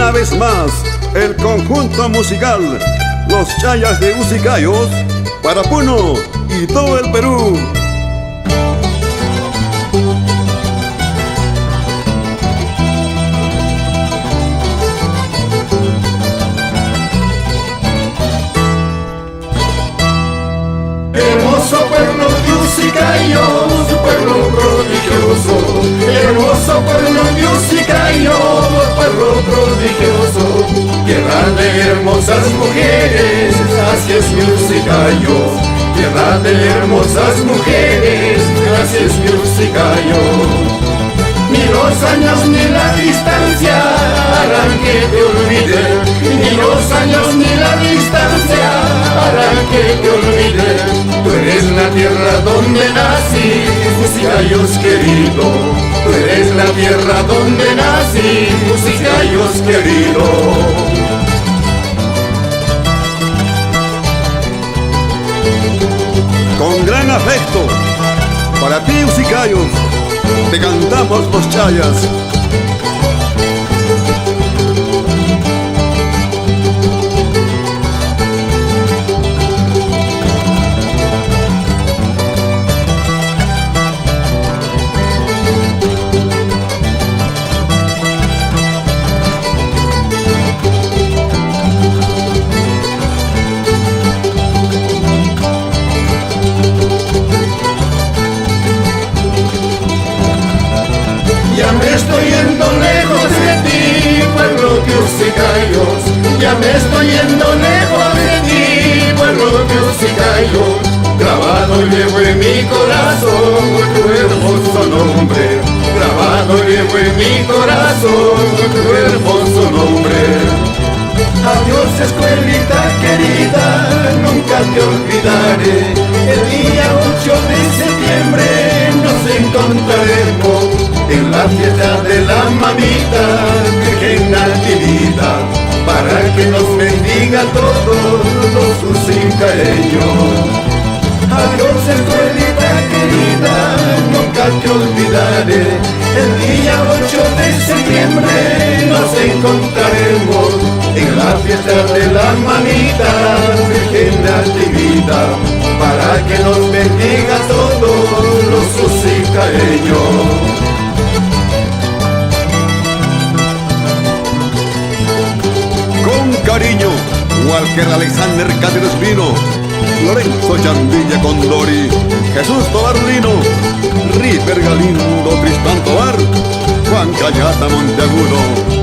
Una vez más, el conjunto musical Los Chayas de Ucicayos para Puno y todo el Perú. Hermoso pueblo de Ucicayos, pueblo prodigioso. Hermoso pueblo de Ucicayos, pueblo prodigioso. Tierra de hermosas mujeres, así es mi Ucicayos. Tierra de hermosas mujeres, así es mi Ucicayos. Ni los años ni la distancia harán que te olvide. Ni los años ni la distancia harán que te olvide. Tú eres la tierra donde nací, Ucicayos querido. Tú eres la tierra donde nací, Ucicayos querido. Con gran afecto, para ti Ucicayos, te cantamos Los Chayas. Ya me estoy yendo lejos de ti, pueblo de Ucicayos. Ya me estoy yendo lejos de ti, pueblo de Ucicayos. Grabado llevo en mi corazón tu hermoso nombre. Grabado llevo en mi corazón tu hermoso nombre. Adiós escuelita querida, nunca te olvidaré. El día 8 de septiembre nos encontraremos en la fiesta de la mamita Virgen Natividad, para que nos bendiga todos los ucicaeños. Adiós escuelita querida, nunca te olvidaré. El día 8 de septiembre nos encontraremos en la fiesta de la mamita Virgen Natividad, para que nos bendiga todos los ucicaeños. Cariño, Walker Alexander Cáceres Pino, Lorenzo Chandilla Condori, Jesús Tobar Lino, River Galindo, Tristán Tobar, Juan Cañata Monteagudo.